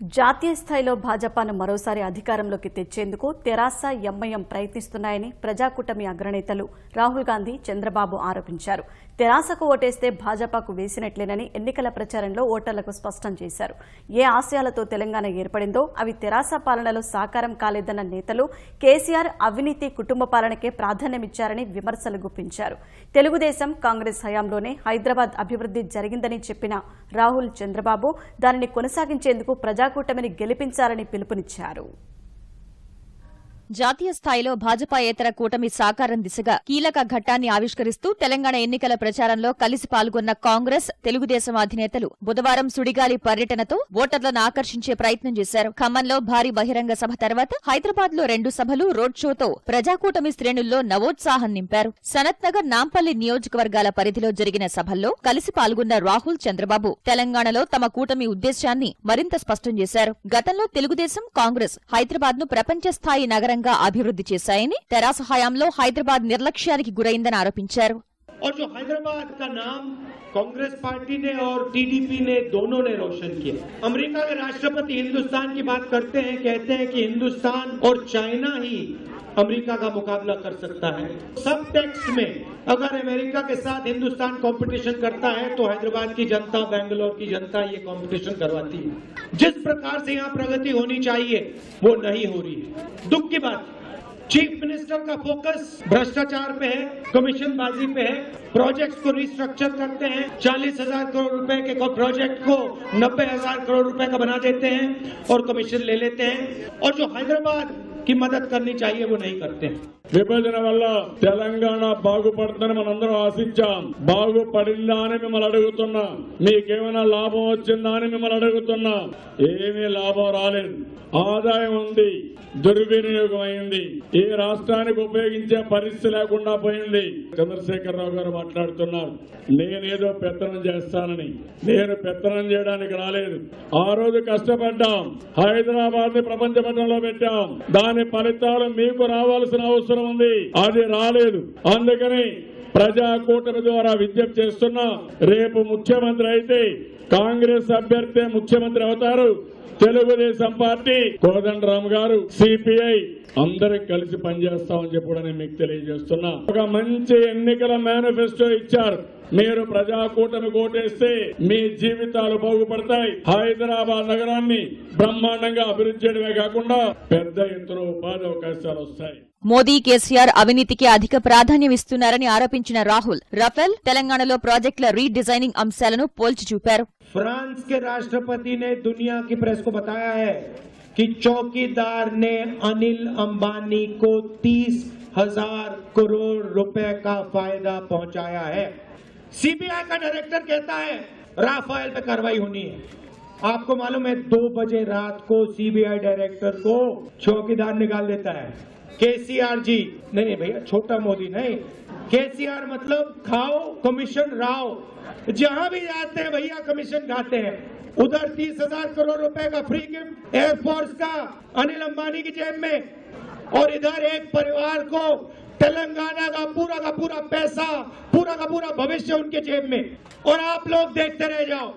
జాతీయ స్థాయిలో భాజపాను మరోసారి అధికారంలోకి తెచ్చేందుకు తెరాస ఎంఐఎం ప్రయత్నిస్తున్నాయని ప్రజాకూటమి అగ్రనేతలు రాహుల్ గాంధీ, చంద్రబాబు ఆరోపించారు. తెరాసకు ఓటేస్తే భాజపాకు వేసినట్లేనని ఎన్నికల ప్రచారంలో ఓటర్లకు స్పష్టం చేశారు. ఏ ఆశయాలతో తెలంగాణ ఏర్పడిందో అవి తెరాస పాలనలో సాకారం కాలేదన్న నేతలు కేసీఆర్ అవినీతి, కుటుంబ పాలనకే ప్రాధాన్యమిచ్చారని విమర్శలు గుప్పించారు. తెలుగుదేశం, కాంగ్రెస్ హయాంలోనే హైదరాబాద్ అభివృద్ధి జరిగిందని చెప్పిన రాహుల్, చంద్రబాబు దానిని కొనసాగించేందుకు ప్రజాకూటమిని గెలిపించాలని పిలుపునిచ్చారు. జాతీయ స్థాయిలో భాజపాయేతర కూటమి సాకారం దిశగా కీలక ఘట్టాన్ని ఆవిష్కరిస్తూ తెలంగాణ ఎన్నికల ప్రచారంలో కలిసి పాల్గొన్న కాంగ్రెస్, తెలుగుదేశం అధినేతలు బుధవారం సుడిగాలి పర్యటనతో ఓటర్లను ఆకర్షించే ప్రయత్నం చేశారు. ఖమ్మంలో భారీ బహిరంగ సభ తర్వాత హైదరాబాద్ లో 2 సభలు, రోడ్ షోతో ప్రజాకూటమి శ్రేణుల్లో నవోత్సాహం నింపారు. సనత్ నగర్, నాంపల్లి నియోజకవర్గాల పరిధిలో జరిగిన సభల్లో కలిసి పాల్గొన్న రాహుల్, చంద్రబాబు తెలంగాణలో తమ కూటమి ఉద్దేశ్యాన్ని మరింత స్పష్టం చేశారు. గతంలో తెలుగుదేశం, కాంగ్రెస్ హైదరాబాద్ ను ప్రపంచ స్థాయి నగరంగా అభివృద్ధి చేశాయని, తెరాస హయాంలో హైదరాబాద్ నిర్లక్ష్యానికి గురైందని ఆరోపించారు. और जो हैदराबाद का नाम कांग्रेस पार्टी ने और टीडीपी ने दोनों ने रोशन किया। अमेरिका के राष्ट्रपति हिंदुस्तान की बात करते हैं, कहते हैं कि हिंदुस्तान और चाइना ही अमेरिका का मुकाबला कर सकता है। सब टेक्स्ट में अगर अमेरिका के साथ हिंदुस्तान कंपटीशन करता है तो हैदराबाद की जनता, बेंगलोर की जनता ये कंपटीशन करवाती है। जिस प्रकार से यहाँ प्रगति होनी चाहिए वो नहीं हो रही है। दुख की बात, चीफ मिनिस्टर का फोकस भ्रष्टाचार पे है, कमीशनबाजी पे है। प्रोजेक्ट्स को रिस्ट्रक्चर करते हैं, 40,000 करोड़ रुपए के प्रोजेक्ट को 90,000 करोड़ रुपए का बना देते हैं और कमीशन ले लेते हैं। और जो हैदराबाद की मदद करनी चाहिए वो नहीं करते हैं। విభజన వల్ల తెలంగాణ బాగుపడుతుందని మనందరం ఆశించాం. బాగుపడిందా అని మిమ్మల్ని అడుగుతున్నా. మీకేమైనా లాభం వచ్చిందా అని మిమ్మల్ని అడుగుతున్నా. ఏమీ లాభం రాలేదు. ఆదాయం ఉంది, దుర్వినియోగం అయింది. ఈ రాష్ట్రానికి ఉపయోగించే పరిస్థితి లేకుండా పోయింది. చంద్రశేఖరరావు గారు మాట్లాడుతున్నారు, నేనేదో పెత్తనం చేస్తానని. నేను పెత్తనం చేయడానికి రాలేదు. ఆ రోజు కష్టపడ్డాం, హైదరాబాద్ ని ప్రపంచ పటంలో పెట్టాం. దాని ఫలితాలు మీకు రావాల్సిన అవసరం ఉంది, అది రాలేదు. అందుకని ప్రజాకూటమి ద్వారా విజ్ఞప్తి చేస్తున్నా, రేపు ముఖ్యమంత్రి అయితే కాంగ్రెస్ అభ్యర్థి ముఖ్యమంత్రి అవుతారు. తెలుగుదేశం పార్టీ, కోదండరామ్ గారు, సిపిఐ అందరికి కలిసి పనిచేస్తామని చెప్పి కూడా నేను మీకు తెలియజేస్తున్నా. ఒక మంచి ఎన్నికల మేనిఫెస్టో ఇచ్చారు. మీరు ప్రజాకూటమి ఓటేస్తే మీ జీవితాలు బాగుపడతాయి. హైదరాబాద్ నగరాన్ని బ్రహ్మాండంగా అభివృద్ధి చేయడమే కాకుండా పెద్ద ఎత్తున ఉపాధి అవకాశాలు వస్తాయి. మోదీ, కేసీఆర్ అవినీతికి అధిక ప్రాధాన్యం ఇస్తున్నారని ఆరోపించిన రాహుల్, రఫేల్, తెలంగాణలో ప్రాజెక్టుల రీడిజైనింగ్ అంశాలను పోల్చి చూపారు. फ्रांस के राष्ट्रपति ने दुनिया की प्रेस को बताया है कि चौकीदार ने अनिल अंबानी को 30,000 करोड़ रुपए का फायदा पहुंचाया है। सीबीआई का डायरेक्टर कहता है राफेल पे कार्रवाई होनी है। आपको मालूम है 2 बजे रात को सीबीआई डायरेक्टर को चौकीदार निकाल देता है। केसीआर जी, नहीं भैया, छोटा मोदी नहीं, केसीआर मतलब खाओ कमीशन राव। जहां भी जाते हैं भैया कमीशन खाते हैं। उधर 30,000 करोड़ रुपए का फ्री गिफ्ट एयरफोर्स का अनिल अंबानी की जेब में, और इधर एक परिवार को तेलंगाना का पूरा पैसा, पूरा का पूरा भविष्य उनके जेब में। और आप लोग देखते रह जाओ।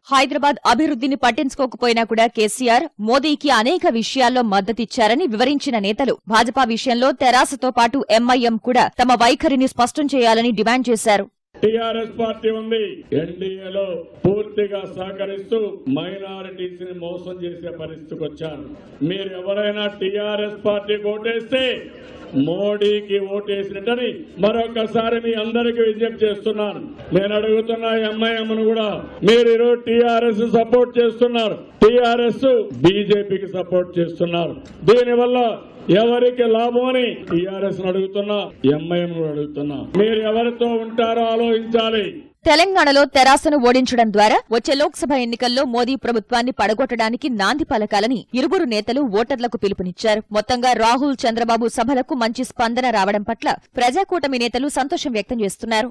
హైదరాబాద్ అభివృద్ధిని పట్టించుకోకపోయినా కూడా కేసీఆర్, మోదీకి అనేక విషయాల్లో మద్దతిచ్చారని వివరించిన నేతలు భాజపా విషయంలో తెరాసతో పాటు ఎంఐఎం కూడా తమ వైఖరిని స్పష్టం చేయాలని డిమాండ్ చేశారు. టీఆర్ఎస్ పార్టీ ఉంది, ఎన్డీఏలో పూర్తిగా సహకరిస్తూ మైనారిటీస్ ని మోసం చేసే పరిస్థితికి వచ్చారు. మీరు ఎవరైనా టీఆర్ఎస్ పార్టీకి ఓటేస్తే మోడీకి ఓటేసినట్టని మరొకసారి మీ అందరికీ విజ్ఞప్తి చేస్తున్నాను. నేను అడుగుతున్నా ఎంఐఎంను కూడా, మీరు ఈరోజు టీఆర్ఎస్ సపోర్ట్ చేస్తున్నారు, టీఆర్ఎస్ బీజేపీకి సపోర్ట్ చేస్తున్నారు. దీనివల్ల ఎవరికి లాభం అని టీఆర్ఎస్ అడుగుతున్నా, ఎంఐఎం అడుగుతున్నా. మీరు ఎవరితో ఉంటారో ఆలోచించాలి. తెలంగాణలో తెరాసను ఓడించడం ద్వారా వచ్చే లోక్సభ ఎన్నికల్లో మోదీ ప్రభుత్వాన్ని పడగొట్టడానికి నాంది పలకాలని ఇరువురు నేతలు ఓటర్లకు పిలుపునిచ్చారు. మొత్తంగా రాహుల్, చంద్రబాబు సభలకు మంచి స్పందన రావడం పట్ల ప్రజాకూటమి నేతలు సంతోషం వ్యక్తం చేస్తున్నారు.